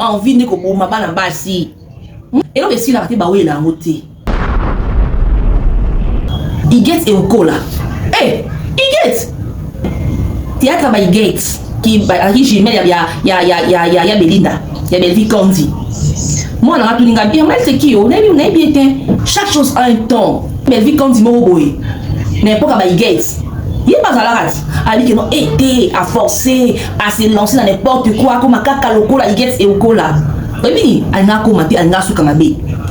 envie de koboma bana basi. Et là si la ba oui la moté. Il get et okola. Eh, il get. Théâtre ba il get qui Jimel ya Belinda, ya Belvi Kondi. Moi on a tout linga bien mal c'est qui on est bien chaque chose a un temps. Belvi Kondi mo boy. N'importe ba il get. Il est pas à la race. Ali qui non été à forcer à se lancer dans n'importe quoi comme un caca lokola il get et okola. Et puis elle n'a commenté elle n'a su kamabe.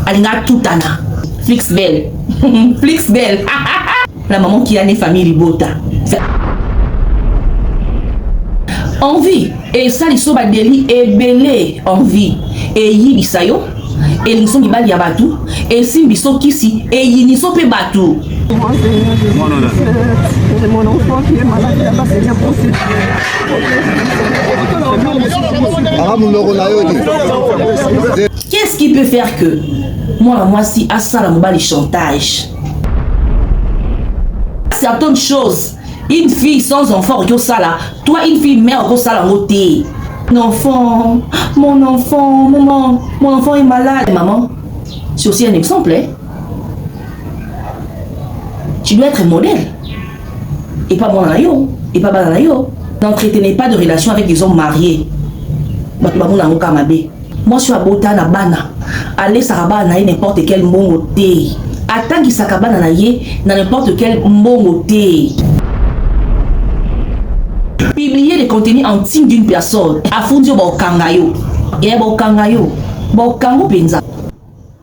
Elle n'a tout ana. Flix belle. Flix belle. La maman qui a une famille libota. Envie et ça les soba deli et belé envie et yi bisayo et ils sont bali abatu et si biso kisi et yi ni so pe batu. Mon enfant qui est malade là-bas, c'est bien possible. Qu'est-ce qui peut faire que moi si à ça la mobile chantage? Certaines choses, une fille sans enfant au sala, toi une fille mère au sala moté. Mon enfant est malade. Maman, c'est aussi un exemple. Hein? Tu dois être modèle. Et pas bon yo, et pas bon yo. N'entretenez pas de relation avec des hommes mariés. Moi je suis à Botana Bana. Allez Sarabana n'importe quel mot thé. Attends qu'il s'acabane dans n'importe quel mot thé. Publier les contenus intimes d'une personne. Afundio Bokangayo. Et Bokangayo. Bokango Benza.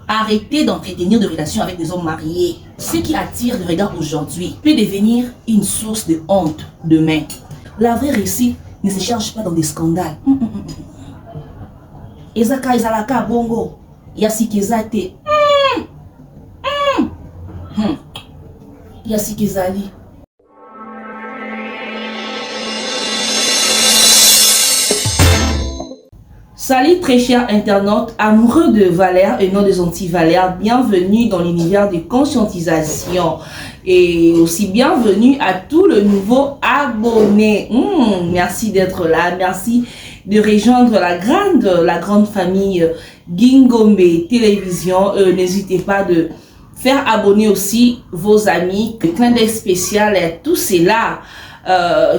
Arrêtez d'entretenir de relations avec des hommes mariés. Ce qui attire le regard aujourd'hui peut devenir une source de honte demain. La vraie réussite ne se cherche pas dans des scandales. Ezaka ezalaka bongo. Yasikezate. Yasikezali. Salut très chers internautes, amoureux de Valère et non des anti-Valère, bienvenue dans l'univers de conscientisation et aussi bienvenue à tous les nouveaux abonnés. Merci d'être là, merci de rejoindre la grande famille Gingombe Télévision. N'hésitez pas de faire abonner aussi vos amis. Clin d'œil spécial à tous ceux-là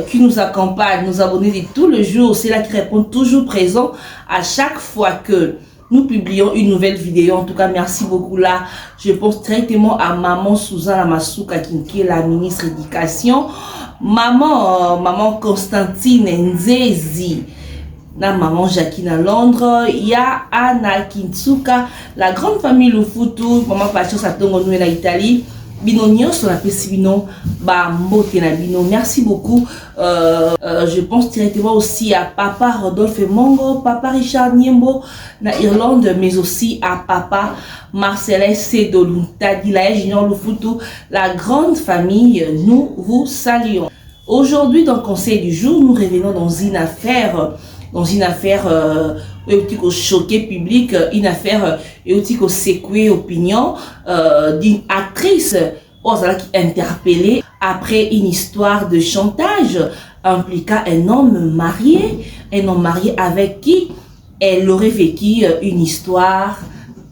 qui nous accompagnent, nos abonnés de tous les jours, c'est là qui répondent toujours présents à chaque fois que nous publions une nouvelle vidéo. En tout cas, merci beaucoup là. Je pense directement à maman Suzanne Amasuka qui est la ministre éducation, maman Constantine Nzezi, la maman Jacqueline à Londres, il y a Anna Kintsuka, la grande famille Lufutu, maman Pacho Satongo nous en Italie. Bino nyonso na pesi bino ba mbote na bino. Merci beaucoup. Je pense directement aussi à papa Rodolphe Mongo, papa Richard Niembo na Irlande, mais aussi à papa Marcelin Sedolunta Dilae Junior Lufutu, la grande famille. Nous vous saluons. Aujourd'hui dans le conseil du jour, nous revenons dans une affaire choqué public, une affaire secoué opinion d'une actrice qui interpellée après une histoire de chantage impliquant un homme marié avec qui elle aurait vécu une histoire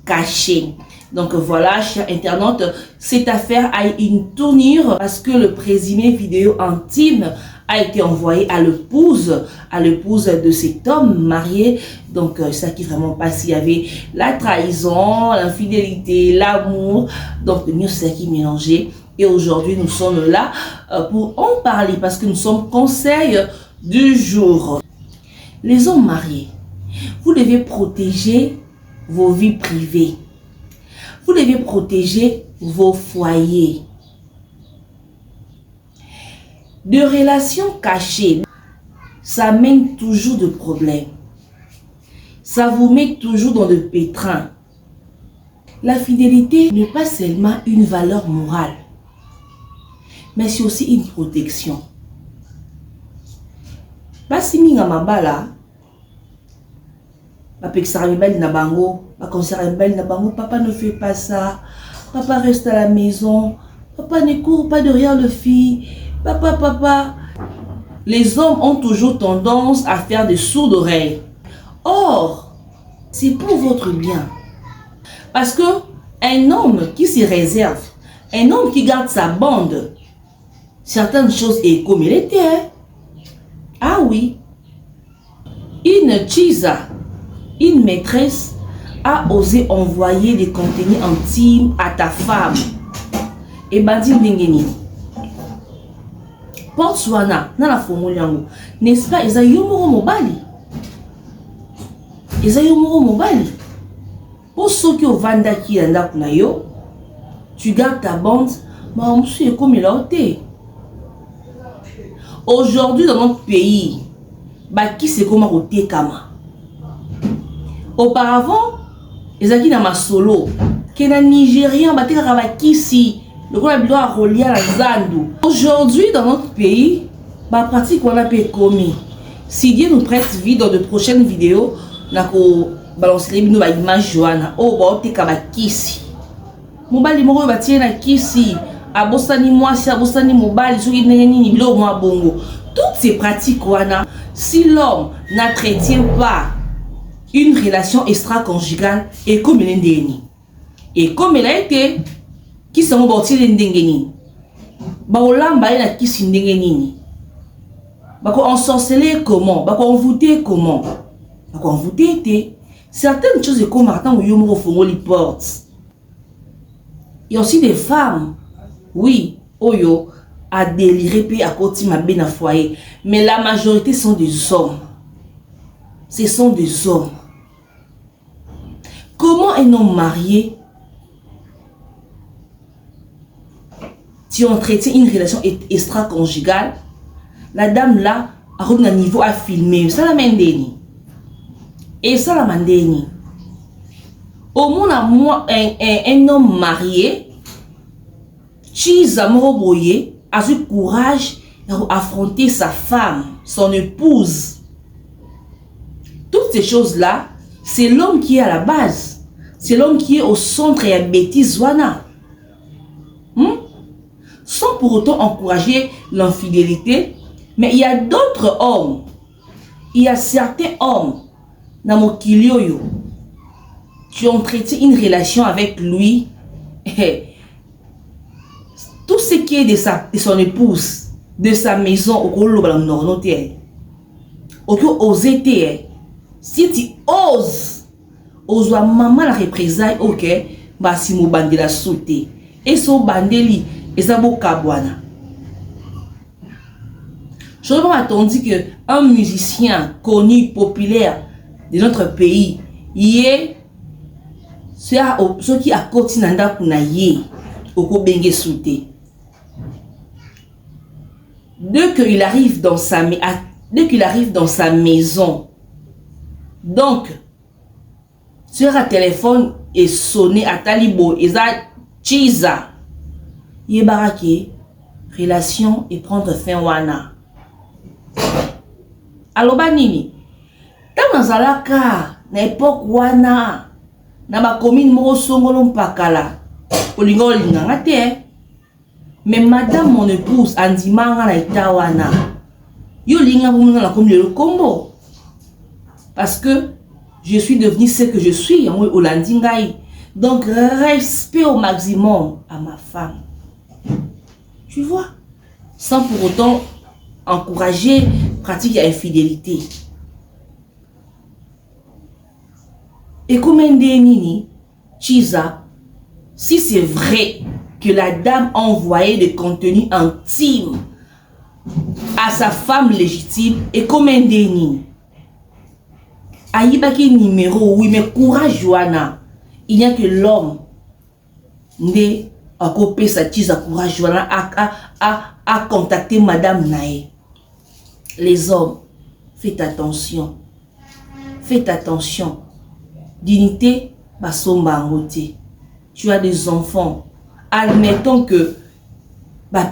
cachée. Donc voilà, chers internautes, cette affaire a une tournure parce que le présumé vidéo intime a été envoyé à l'épouse de cet homme marié. Donc ça qui vraiment passe, il y avait la trahison, l'infidélité, l'amour, donc nous c'est qui mélangé. Et aujourd'hui nous sommes là pour en parler parce que nous sommes conseil du jour. Les hommes mariés, vous devez protéger vos vies privées, vous devez protéger vos foyers. De relations cachées, ça mène toujours de problèmes. Ça vous met toujours dans le pétrin. La fidélité n'est pas seulement une valeur morale, mais c'est aussi une protection. Basi minga mabala, papa ne fait pas ça, papa reste à la maison, papa ne court pas derrière le fille. Papa, les hommes ont toujours tendance à faire des sourdes oreilles. Or, c'est pour votre bien. Parce que un homme qui se réserve, un homme qui garde sa bande, certaines choses est comme il était. Hein? Ah oui. Une Chiza, une maîtresse, a osé envoyer des contenus intimes à ta femme. Et bandi ndengeni. Porte Swana, na la formule, n'est-ce pas, ils ont yomoro mobali. Ils ont yomoro mobali. Pour ceux qui ont vendu qui ont tu gardes ta bande, mais comme il a été. Aujourd'hui, dans notre pays, qui c'est comment au Tekama. Auparavant, ils ont dit dans ma solo, que les Nigériens ont dit ici, le gros a à relier à la Zandu. Aujourd'hui, dans notre pays, pratique on a pu commis. Si Dieu nous prête vie dans de prochaines vidéos, on a balancer les images Joana. Oh, bah, t'es comme ici. Mobile moro ba tiena kisi. Abosani moi, si abosani mobile, so ni bilo moi bongo. Toutes ces pratiques wana, si l'homme n'entretient pas une relation extra-conjugale et comme il est et comme elle a été, qui sont bortis l'endengeni. Ba olamba ina kisi ndengeni. Ba ko ensorceler comment? Ba ko envoûter comment? Ba ko envoûter certaines choses comme maintenant où yomo fongo li porte. Il y a aussi des femmes, oui, oyo a déliré puis à côté ma bien à foyer, mais la majorité sont des hommes. Ce sont des hommes. Comment un homme marié qui entretient une relation extra-conjugale, la dame là a un niveau à filmer, ça la mandeni. Et ça la mandeni. Au moins, un homme marié, Chiza Moroboye, a eu courage d'affronter sa femme, son épouse. Toutes ces choses-là, c'est l'homme qui est à la base. C'est l'homme qui est au centre et à bêtise Wana. Sans pour autant encourager l'infidélité, mais il y a d'autres hommes. Il y a certains hommes, dans mon kilioyo, qui ont traité une relation avec lui, tout ce qui est de son épouse, de sa maison, si tu oses maman la représailles, ok, bah si mon bandé la sauté, et son bandeli, et ça beau kabwana. Je me attendu que un musicien connu, populaire de notre pays, il est ceux qui a continué kuna ye oko benge souté. Dès qu'il arrive dans sa maison, donc sur un téléphone est sonné à Talibo et ça Chiza y baraki relation et prendre fin wana. Aloba nini dans zalaka na époque wana na ba commune moko songolo mpakala olingo linganga te. Mais madame mon épouse andimanga na itawana yo linga bomona la comme le combo parce que je suis devenue ce que je suis en Olandingai. Donc respect au maximum à ma femme, tu vois, sans pour autant encourager pratique à infidélité. Et comme Nini, Chiza, si c'est vrai que la dame a envoyé des contenus intimes à sa femme légitime, et comme Nini, Aïbaki numéro, oui, mais courage, Joana, il n'y a que l'homme né à copier sa Chiza, courage, Joana, à contacter Madame Naé. Les hommes, faites attention. Faites attention. Dignité, basomba ngote. Tu as des enfants. Admettons que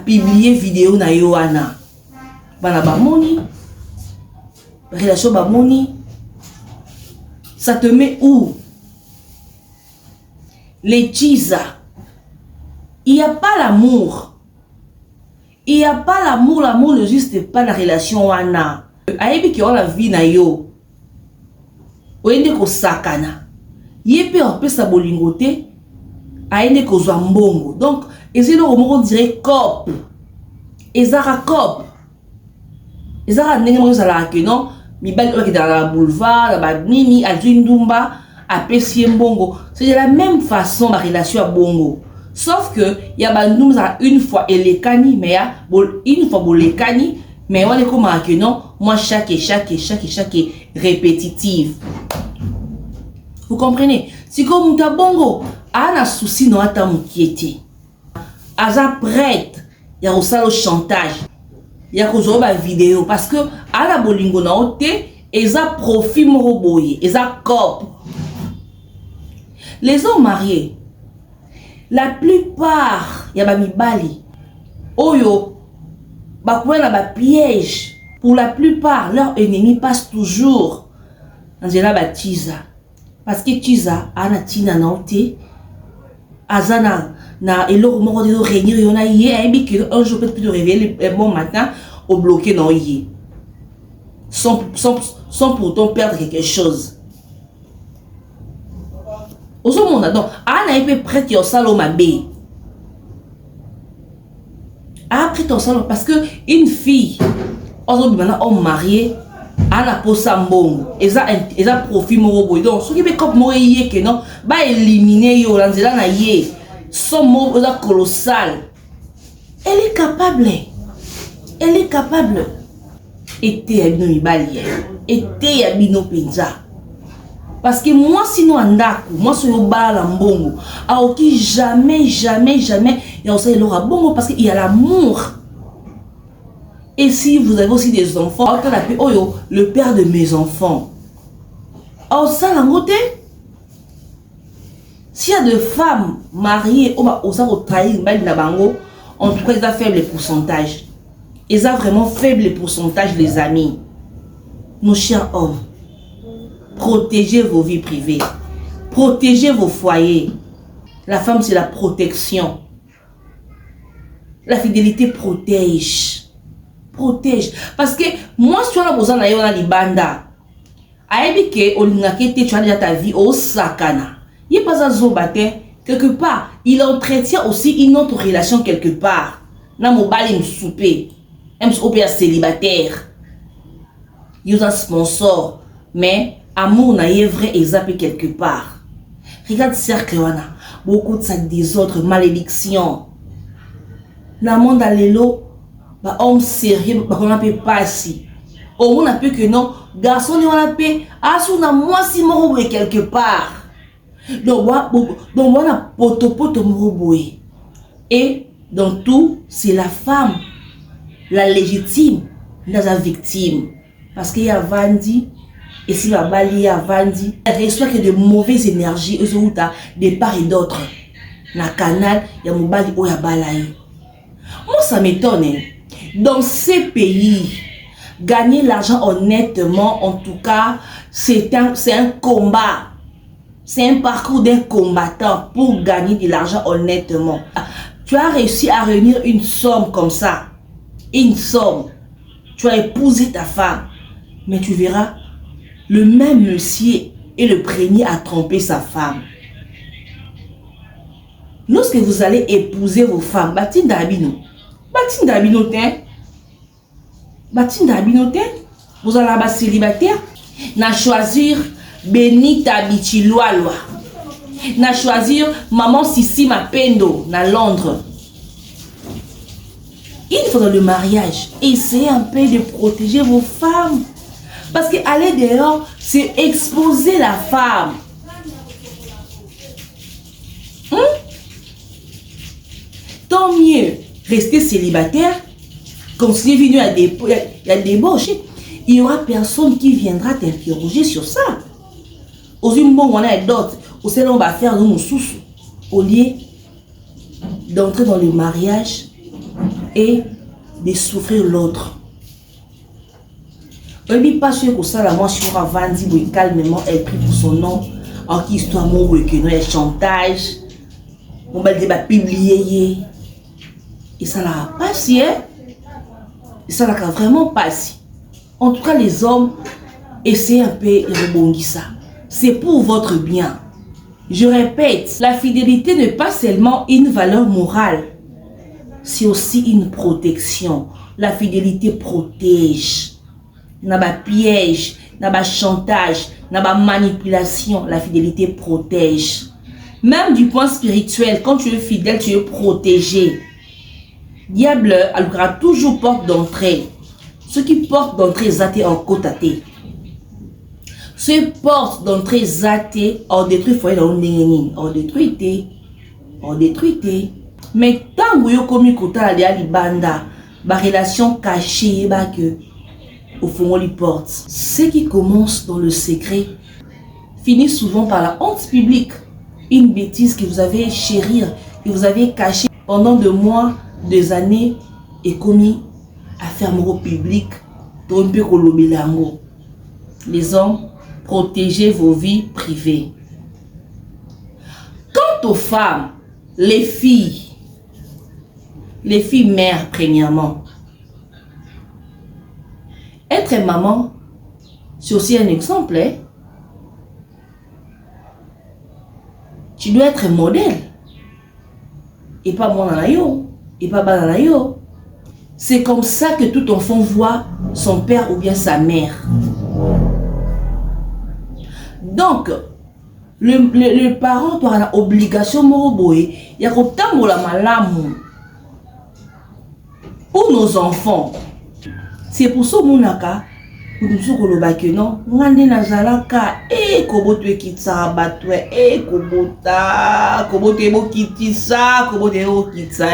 publier vidéo na yoana. Bana ba moni. Relation ba moni. Ça te met où? Les Chiza. Il n'y a pas l'amour. Il n'y a pas l'amour. L'amour n'existe pas dans la relation wana. Aïbi qui a la vie na yo. Oende ko sakana. Yépe en peu sa bolingoté. Aïne kozwa mbongo. Donc, essayez de on dirait cop. Ezara cop. Ezara nenge mo zala ke non. Mi bal qui dans la boulevard, la badmini, a Djindumba, a Pessie mbongo. C'est de la même façon ma relation à bongo. Sauf que il y a bandum ça une fois et les cani mais ya une fois pour les cani mais on est comme que non, moi chaque répétitive. Vous comprenez? Si comme muta bongo a un souci no ata mukiete. Aza prête, il y a aussi le chantage. Il y a aussi la vidéo parce que à la bolingo na ote et ça profit moroboye et ça cop. Les hommes mariés, la plupart y a ba mibali oyo ba kwa ba piège. Pour la plupart leur ennemi passe toujours dans la tiza parce que tiza ana tina na ote azana na elo moko de réunir yona yé un jour peut-être de réveiller le bon matin au bloqué dans yé sans pourtant perdre quelque chose. Au monde donc ana épée prête au salon ma bé après ton salon parce que une fille maintenant homme marié ana posa mbongo eza profit moko boy donc ce qui fait comme moi yé que non ba éliminer yo la nzela na yé son mot est colossal. Elle est capable. Elle est capable. Était abino mibali. Était abino penza. Parce que moi sinon andako, moi si yo bala la mbongo, a oki jamais il y a aussi l'aura bongo parce qu'il y a l'amour. Et si vous avez aussi des enfants, le père de mes enfants. Oh ça la moté. S'il y a des femmes mariées, en tout cas, ils ont faible pourcentage. Ils ont vraiment faible pourcentage, les amis. Nos chers hommes, protégez vos vies privées. Protégez vos foyers. La femme, c'est la protection. La fidélité protège. Protège. Parce que moi, si tu as besoin de libanda, tu as déjà ta vie au sakana. Il n'est pas à zobater. Quelque part, il entretient aussi une autre relation quelque part. Na mobile souper. MSOP célibataire. Il a un sponsor. Mais amour n'a vrai et zappé quelque part. Regarde cercle wana. Beaucoup de ça désordre, malédiction. Na monde à l'élo, bah homme sérieux, bah on appelle pas si. Au monde appelle que non, garçon on appelle, ah sous na moi si moro quelque part. Donc voilà poto moroboé. Et dans tout, c'est la femme, la légitime, la victime. Parce qu'il y a Vandi, et si la bali y a Vandi, elle reçoit que de mauvaises énergies, de part et d'autre. Dans le canal, il y a Mobali ou ya balaye. Moi, ça m'étonne. Dans ces pays, gagner l'argent honnêtement, en tout cas, c'est un combat. C'est un parcours d'un combattant pour gagner de l'argent honnêtement. Tu as réussi à réunir une somme comme ça. Une somme. Tu as épousé ta femme. Mais tu verras, le même monsieur est le premier à tromper sa femme. Lorsque vous allez épouser vos femmes, Batinda Abino, vous allez avoir célibataire, n'a choisir Benita Bichiloaloa. Na choisir Maman Sissi Mapendo na Londres. Il faut dans le mariage essayer un peu de protéger vos femmes. Parce qu'aller dehors, c'est exposer la femme. Tant mieux rester célibataire. Continuer à débaucher. Il y aura personne qui viendra t'interroger sur ça. Au on va faire au lieu d'entrer dans le mariage et de souffrir l'autre. On ne dit pas sûr que ça, la moi, sur Vandi, calmement, elle prie pour son nom, en qui histoire, mon chantage, on va le publier. Et ça l'a passé, hein? Et ça l'a vraiment passé. En tout cas, les hommes, essayez un peu de rebondir ça. C'est pour votre bien. Je répète, la fidélité n'est pas seulement une valeur morale, c'est aussi une protection. La fidélité protège. N'a pas piège, n'a pas chantage, n'a pas manipulation. La fidélité protège. Même du point spirituel, quand tu es fidèle, tu es protégé. Diable aura toujours porte d'entrée. Ceux qui portent d'entrée zaté en côte à thé. Ceux qui portent d'entrée zaté en détruit foyer dans le en détruit. Mais tant que vous avez kota la libanda, ba relation cachée, ba que au fond les portes. Ceux qui commencent dans le secret finissent souvent par la honte publique. Une bêtise que vous avez chérie, que vous avez cachée pendant des mois, des années et commis à faire au public. Les hommes, protégez vos vies privées. Quant aux femmes, les filles mères premièrement. Être maman, c'est aussi un exemple. Hein? Tu dois être modèle. Et pas moi dans la yo. Et pas bas dans la yo. C'est comme ça que tout enfant voit son père ou bien sa mère. Donc, le parent doit avoir l'obligation de y a la malamu pour nos enfants. C'est pour ça que nous avons non, ngande nazalaka koboto ekitsa batwe koboto ebo kitisa koboto ebo kitsa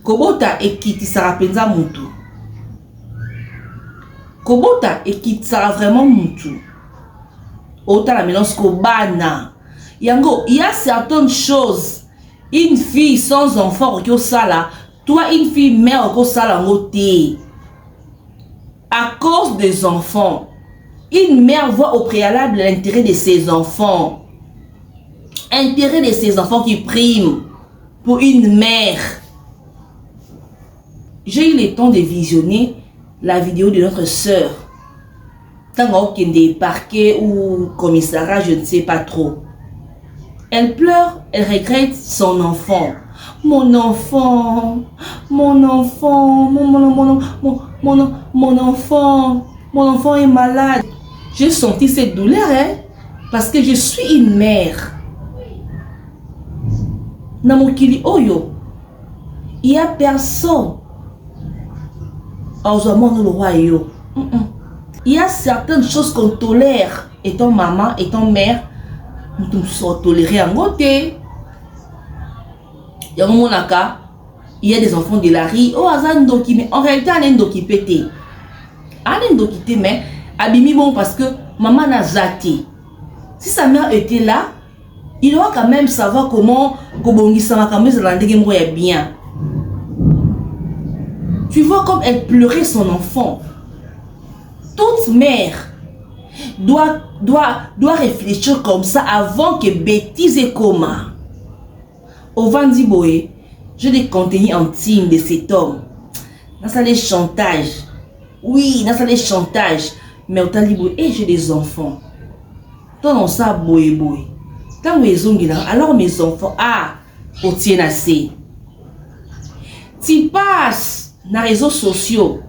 kobota ekitisa penza mutu kobota ekitsa vraiment mutu ota la mélange kobana yango il y a certaines choses une fille sans enfant qui ça là toi une fille mère qui ça là ngoté. À cause des enfants, une mère voit au préalable l'intérêt de ses enfants. Intérêt de ses enfants qui prime pour une mère. J'ai eu le temps de visionner la vidéo de notre sœur. Tant qu'il y a des parquets ou commissariat, je ne sais pas trop. Elle pleure, elle regrette son enfant. Mon enfant, mon enfant, mon enfant est malade. J'ai senti cette douleur, hein, parce que je suis une mère. Namokili Oyo, il n'y a personne. Il y a certaines choses qu'on tolère, étant maman, étant mère, nous sommes tolérés en côté. Il y a des enfants de la rue. Oh, mais en réalité, on est pété. On est mais abimi bon parce que maman n'a zaté. Si sa mère était là, il doit quand même savoir comment bien. Tu vois comme elle pleurait son enfant. Toute mère doit réfléchir comme ça avant que bêtise et coma. Au Vandiboé, j'ai des contenus intimes de cet homme. Dans ça les chantages. Oui, dans ça les chantages. Mais au Vandiboé, j'ai des enfants. Dans ça, boé. Quand mes ongles là, alors mes enfants, au tien assez. Tu passes dans les réseaux sociaux,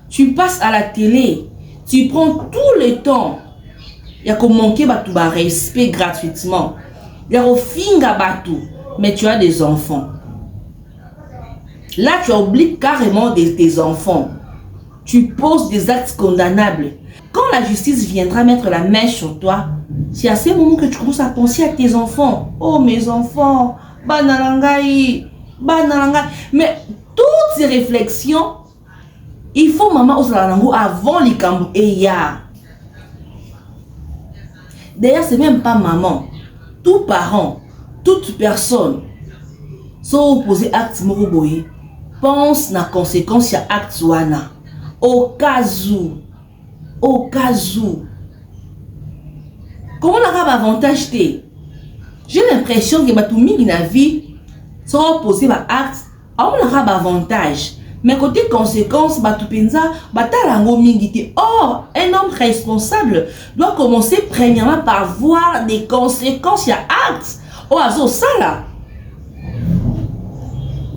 tu passes à la télé, tu prends tout le temps. Il y a comme manquer tout respect gratuitement. Il y a au finga batou. Mais tu as des enfants. Là, tu oublies carrément tes enfants. Tu poses des actes condamnables. Quand la justice viendra mettre la main sur toi, c'est à ce moment que tu commences à penser à tes enfants. Oh, mes enfants, banalangai. Mais toutes ces réflexions, il faut maman au salalango avant les cambou et ya. D'ailleurs, c'est même pas maman. Tout parent. Toute personne sont opposés à acte moroboye pense na conséquence à acte wana au cas où comment on a avantage té j'ai l'impression que tout mingi na vie sont opposés à acte on a avantage Mais côté conséquences, batupenza, batalango mingite. Or, un homme responsable doit commencer premièrement par voir des conséquences. Il y a acte. Oh, azo, ça là.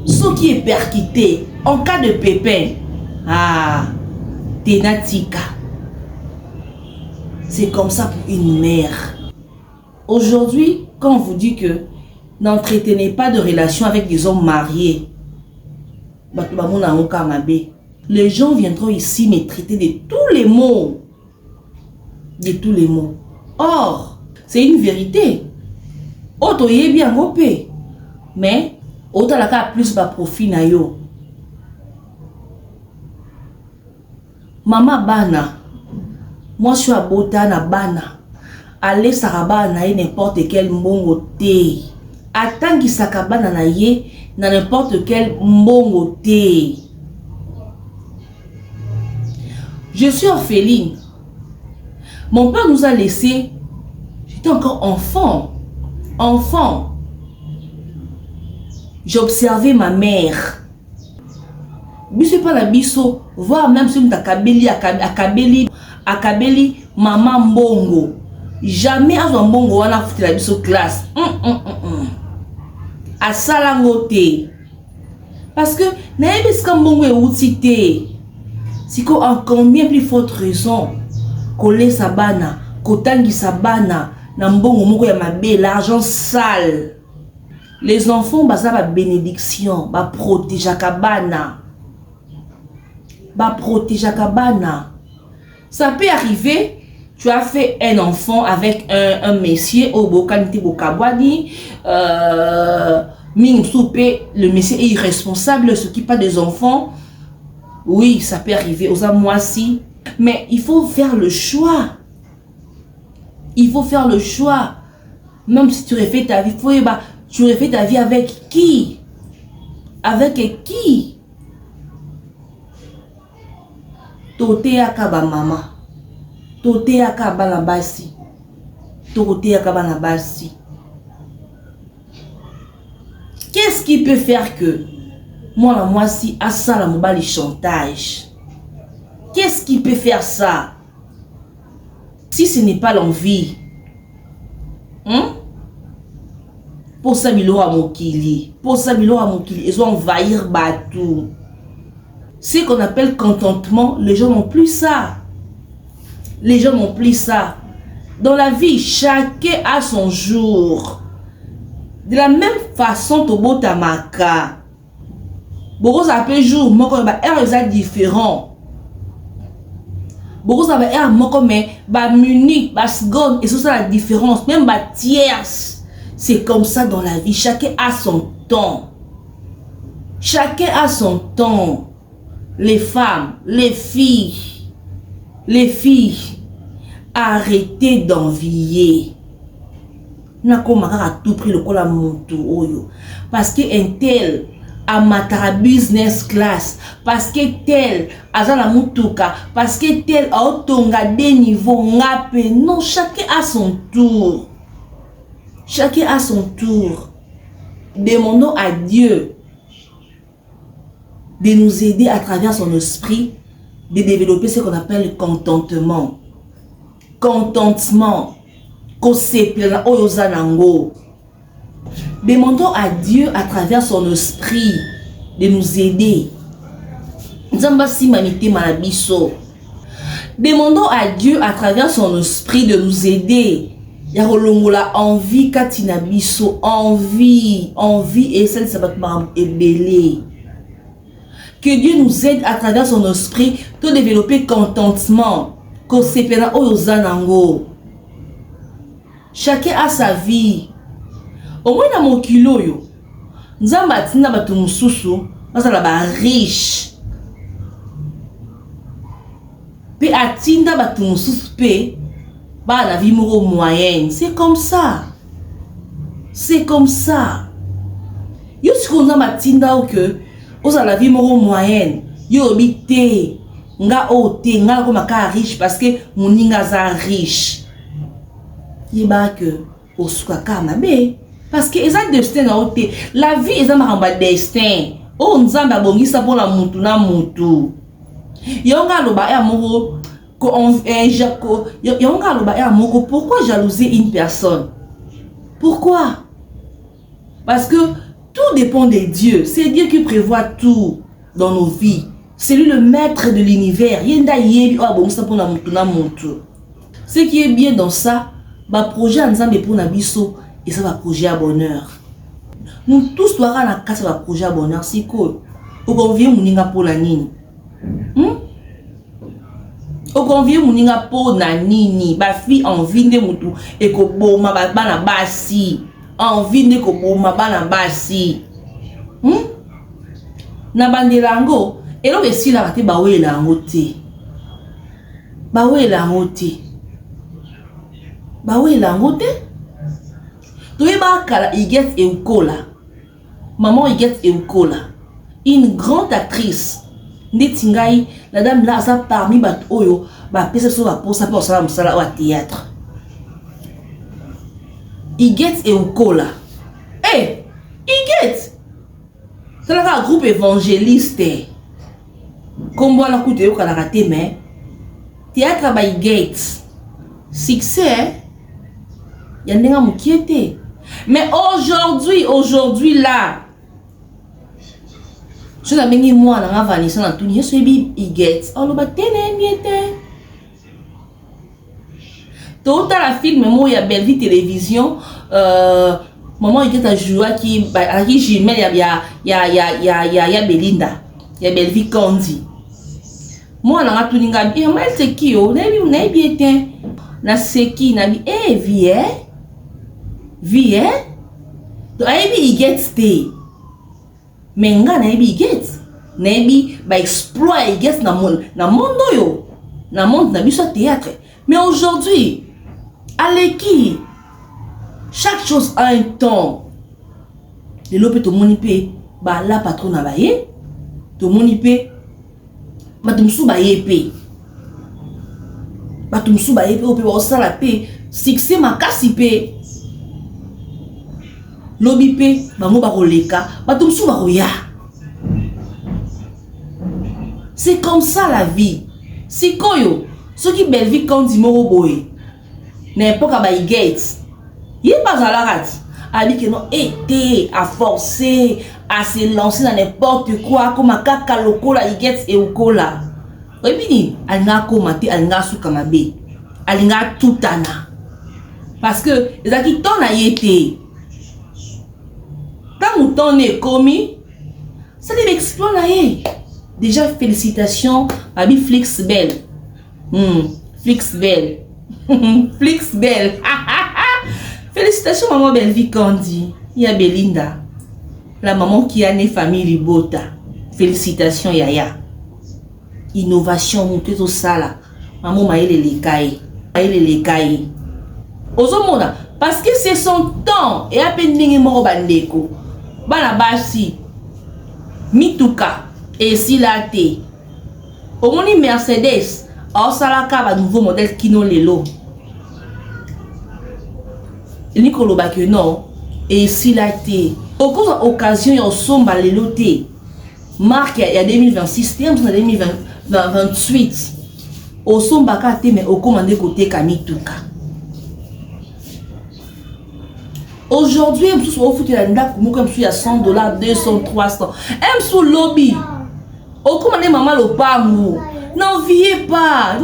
Ce qui est percuté en cas de pépin. Ah, tenatika. C'est comme ça pour une mère. Aujourd'hui, quand on vous dit que n'entretenez pas de relation avec des hommes mariés, les gens viendront ici me traiter de tous les mots. De tous les mots. Or, c'est une vérité. Auto yé bien gopé. Mais, autant la ka plus ba profit na yo. Mama bana. Moi je suis à Bota na bana. Allez saraba na n'importe quel mbongo te. Atangi sakabana na ye na n'importe quel mbongo te. Je suis orpheline. Mon père nous a laissé. J'étais encore enfant. Enfant. J'observais ma mère. Biso pas la biso. Voir même si nous akabeli maman mbongo. Jamais à son mbongo wana foutu la biso classe. À salangote. Parce que naebiska mbongo e outite. Si ko en combien plus forte raison coller sa bana, kotangi sa bana na mbongo moko ya mabe, l'argent sale. Les enfants basa ba bénédiction, ba protéger kabana. Ba protéger kabana. Ça peut arriver, tu as fait un enfant avec un messier au bokanité bokabwani, le messier est irresponsable, ce qui pas des enfants. Oui, ça peut arriver aux amoisi. Mais il faut faire le choix. Il faut faire le choix. Même si tu refais ta vie, tu refais ta vie avec qui? Avec qui? Tote akaba mama. Tote akaba na basi. Tote akaba na basi. Qu'est-ce qui peut faire que moi si à ça la mobile chantage? Qu'est-ce qui peut faire ça? Si ce n'est pas l'envie. Pour ça, Milo à Mokili. Pour ça, Milo à Mokili. Ils vont envahir Batou. Ce qu'on appelle contentement, les gens n'ont plus ça. Les gens n'ont plus ça. Dans la vie, chacun a son jour. De la même façon, Tobo Tamaka. Beaucoup appellent jour, moi quand heure est différent. Beaucoup appellent heure, moi comme minute, seconde, et c'est ça la différence. Même tierce, c'est comme ça dans la vie. Chacun a son temps. Chacun a son temps. Les femmes, les filles, arrêtez d'envier. N'a à tout prix le col à oyo. Parce que un tel a matara business class, parce que tel a la mutuka, parce que tel a otonga des niveaux ngape. Non, chacun a son tour. Chacun a son tour. Demandons à Dieu de nous aider à travers son esprit de développer ce qu'on appelle le contentement. Contentement. Demandons à Dieu à travers son esprit de nous aider. Demandons à Dieu à travers son esprit de nous aider. Envie katina biso, envie et celle ça va te que Dieu nous aide à travers son esprit de développer contentement. Chacun a sa vie. Au moins dans mon kilo yo, nzamba tina batu mususu, basala ba riche. Pe atinda batu mususu pe ba la vie moro moyenne. C'est comme ça. C'est comme ça. Yo si ko nzamba tinda ou que oza la vie moro moyenne, yo obité nga ote nga ko maka riche parce que moninga za riche. Yeba que au soukaka mabe parce que ils ont destin na ote. La vie est un destin. o nzambe abongisa mpona mutu na mutu. Yonga loba ya moko yonga loba ya moko, pourquoi jalouser une personne? Pourquoi? Parce que tout dépend de Dieu. C'est Dieu qui prévoit tout dans nos vies. C'est lui le maître de l'univers. Ce qui est bien dans ça, bah projet ensemble pour Nabiso et ça va projet à bonheur. Nous tous doit la casse va projet à bonheur. C'est quoi? Au convient mouninga pour la nini. Au convient mouninga pour la nini. Ba fille envie de moutou et ko boma ba na basi. Envie de ko boma ba na basi. Na bandelango et là aussi la raté ba we la ngote. Ba we la ngote. Ba we la ngote. Toyeba kala iget e ukola. Maman iget e ukola. Une grande actrice. Netingai la dame là ça parmi bat oyo ba pesa so ba pour ça pour ça au théâtre. Iget e ukola. Eh, iget. C'est un groupe évangéliste. Comme voilà coup de la raté mais théâtre by Gates. Succès. Il y a des gens qui étaient. Mais aujourd'hui là, je n'ai pas moi dans la Vanessa dans tout. Je suis bien Gates. Oh le bâtiment était. Tout à la film moi il y a belle vie télévision. Maman il était à jouer qui Jimel il y a Belinda. Il y a belle vie Candy. Moi dans la tout ninga bien mais c'est qui oh n'a bien été. Na seki na bi vie donc il get stay mais nga na bi get na bi ba exploit il get na monde yo na monde na biso théâtre. Mais aujourd'hui aleki chaque chose a un temps de l'opé to monipe ba la patron na baye to monipe ba tumsu ba yepe batumsu ba yepe ope ba osala pe succès makasi pe lobi pe bango ba koleka batumsu ba koya. C'est comme ça la vie. Sikoyo ce qui belle vie quand dit moro boy n'importe ba Gates il pas à la rate a dit que non été à forcer à se lancer dans n'importe quoi comme un kaka lokola Gates et ukola. Ebini alinga komate alinga suka mabe alinga tutana parce que ezaki ton na yete quand mouton est commis ça lui explose na ye. Déjà félicitations Babi Flix Belle. Flix Belle. Flix Belle. Félicitations maman belle vie Candy. Il y a Belinda la maman qui a né famille Libota. Félicitations Yaya. Innovation monter au sala maman maïle les cailles ozomona parce que c'est son temps et à peine ningi moko bandeko bana basi mituka et si la té omoni Mercedes au sala ka ba nouveau modèle kino lelo Nicolo ba que non et si la té au cause occasion yo somba lelo té marque il y a 2026 termes en 2028 au sombaka te mais au commandé côté kamituka. Aujourd'hui on se refoutre la ndaku mo comme si à $100 200 300 m sous lobby au commandé maman le pamu n'enviez pas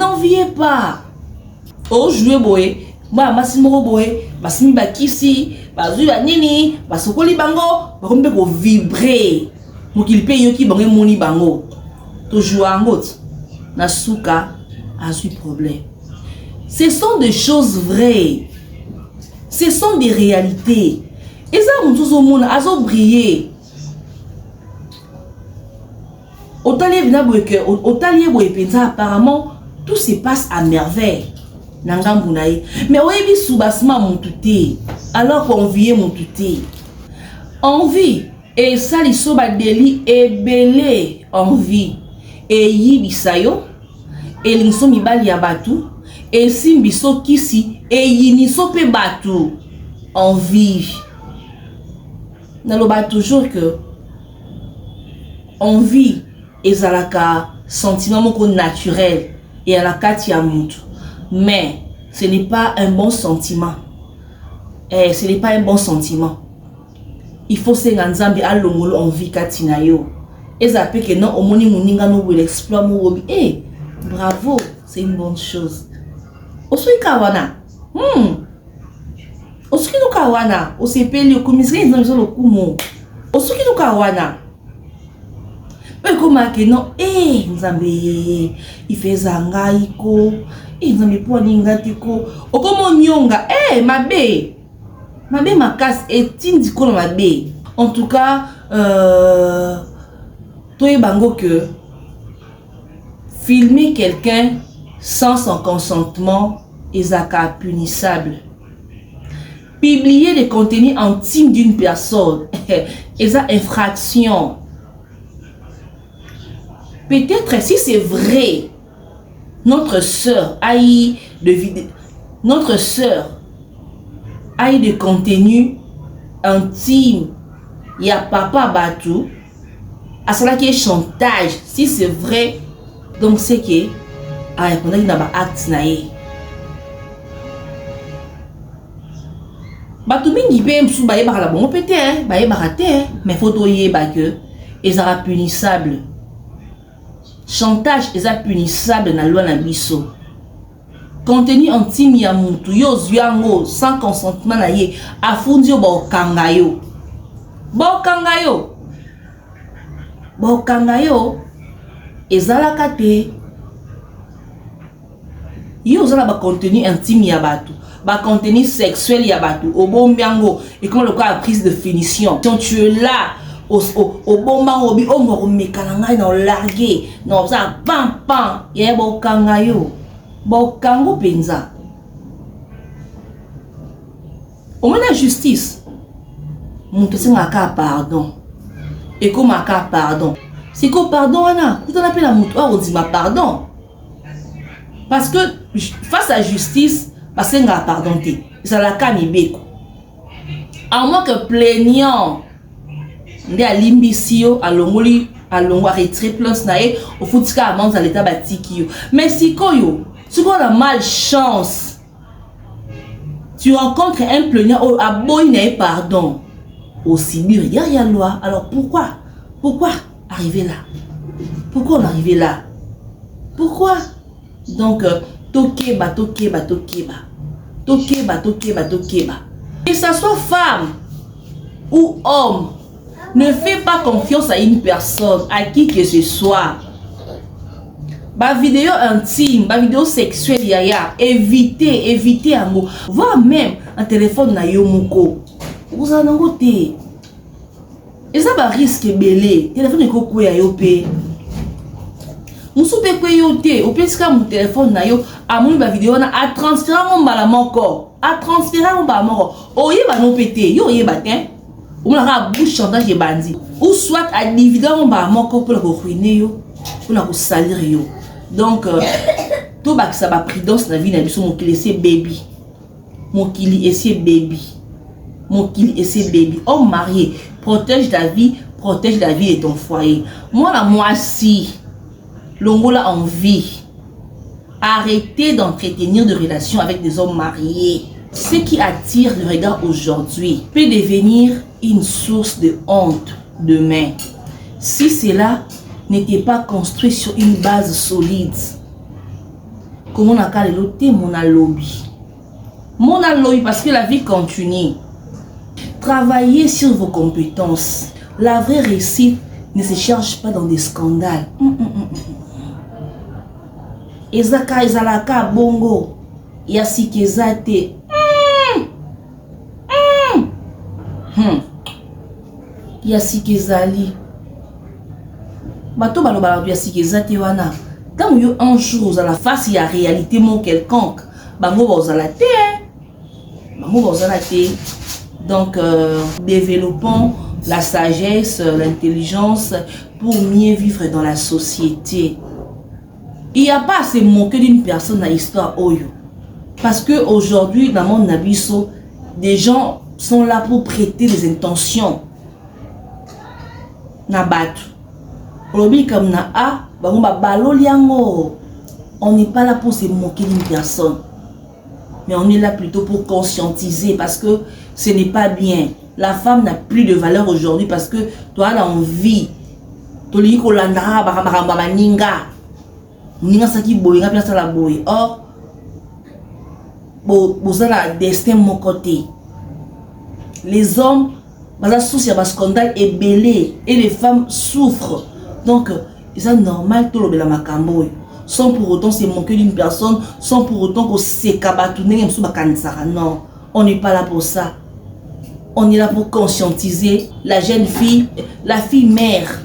au jouer boy ba masimo boy basimi bakisi bazui ba nini basokoli bango bakombe ko vibrer mokilipe yoki bango moni bango toujours angot na suka a su problème. Ce sont des choses vraies, ce sont des réalités et ça on tous au monde a briller apparemment tout se passe à merveille nangambunaye mais oyebi soubasma mon touté alors qu'on vient mon touté envie et ça li soba deli et belé envie et yibisayo et l'inso mibali ya batu et simbiso kisi et yiniso pe batu envie naloba toujours que envie ezalaka sentiment moko naturel et à la katiamutu, mais ce n'est pas un bon sentiment. Ce n'est pas un bon sentiment. Il faut se nganzambi alongolo envie katina yo. Ezape que non omoni muninga no will explore mo wobi. Eh, bravo, c'est une bonne chose. Osui kawana. Osuki no kawana, osepeli okomisri nzambi lo kumo. Osuki no kawana. Mais comment que non, nzambi il fait zanga iko, nzambi po ninga tiko. Okomo nyonga, mabe. Mabe makas etindi kono mabe. En tout cas, toi bango que filmer quelqu'un sans son consentement est punissable. Publier des contenus intimes d'une personne est infraction. Peut-être si c'est vrai, notre sœur a eu de contenu intime. Il y a papa Batou. À cela qui est chantage. Si c'est vrai, donc c'est que on a une acte naïe. Batou mingi pe msou baye baka la bon pété baye baraté mais faut y que ils sera punissable. Chantage est punissable dans la loi na biso. Contenu intime ya mutu yo zyango sans consentement na ye afundi yo bokangayo. Bokangayo ezalaka te. Yo zala ba contenu intime ya batu. Ba contenu sexuel ya batu. Obombiango et comme le cas a prise de finition. Quand tu es là au bomba obi omo mekananga na largué. Non ça pam ya bokangayo. Bokango penza. Au moins la justice. Monte ka pardon. Et comme ka pardon. C'est quoi pardon ana? Tout on appelle la moto on dit ma pardon. Parce que face à la justice, parce que pardon te. Ça la kami beko. À moins que plaignant nde alimbisio alongoli alongo retrait plus nae au futika amende à l'état batiki. Mais si koyo tu as la malchance, tu rencontres un plaignant au aboyne pardon, au Sibir, il y a la loi. Alors pourquoi arriver là? Pourquoi on arrive là? Pourquoi? Donc, tokeba. Que ça soit femme ou homme, ne fais pas confiance à une personne, à qui que ce soit. Ba vidéo intime, ba vidéo sexuelle yaya, évitez un mot. Voir même un téléphone na yomoko. Vous en avez et ça va risque belé. Téléphone est koko ya yopé. Musupe kwe yote, au plus mon téléphone na yo, a mon ba vidéo na a transférer mon bala moko. A transférer mon bala moko. Oye ba no pété, yo ye batin. Ou la bouche chantage de bandit. Ou soit à diviser mon bala moko pour le ruiner yo, pour la salir yo. Donc, tout bas ça va prudence dans la vie n'a pas mon kili c'est baby, mon kili et c'est baby, homme marié protège ta vie, protège la vie de ton foyer. Moi si l'ongola en vie, arrêtez d'entretenir des relations avec des hommes mariés. Ce qui attire le regard aujourd'hui peut devenir une source de honte demain. Si cela n'était pas construit sur une base solide. Comment on a calé l'autre, mon lobby parce que la vie continue. Travaillez sur vos compétences. La vraie réussite ne se cherche pas dans des scandales. Ezaka ezalaka bongo yasikezate. Yasikezali. Bato balobala ya sikezate wana. Quand yo un jour à la face il y a réalité mon quelconque, bango bozala te. Donc développons la sagesse, l'intelligence pour mieux vivre dans la société. Il n'y a pas à se moquer d'une personne dans l'histoire Oyo. Parce que aujourd'hui dans le monde Nabiso, des gens sont là pour prêter des intentions. Nabatu. Olobi comme na a, ba baloli yango. On n'est pas là pour se moquer d'une personne. Mais on est là plutôt pour conscientiser parce que ce n'est pas bien. La femme n'a plus de valeur aujourd'hui parce que toi, elle a envie. Tu dis qu'on l'a ninga. Ninga saki boy, ninga place la boy. Or, vous avez un destin de mon côté. Les hommes, il y a un scandale est belé et les femmes souffrent. Donc, c'est normal tout le monde sans pour autant se moquer d'une personne, sans pour autant qu'on se cabatouner. Non, on n'est pas là pour ça. On est là pour conscientiser la jeune fille, la fille mère.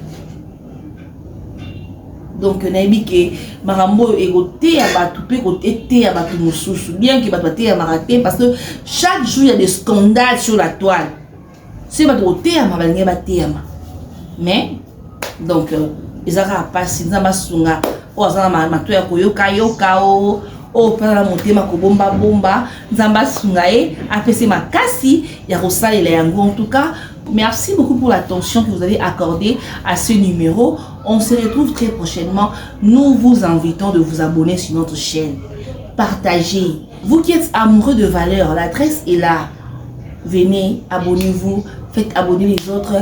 Donc, naïbi que marambo égoté à batouper côté à batou moussousou bien que batouté à maraté parce que chaque jour il y a des scandales sur la toile. C'est batouté à mabalné baté à ma. Mais donc ils aura pas si nzamba sunga o azana ma toya koyoka yoka o pala motema ko bomba bomba nzamba sunga e apesi makasi ya kosalela yango. En tout cas, merci beaucoup pour l'attention que vous avez accordée à ce numéro. On se retrouve très prochainement. Nous vous invitons de vous abonner sur notre chaîne. Partagez. Vous qui êtes amoureux de valeurs, l'adresse est là. Venez, abonnez-vous, faites abonner les autres.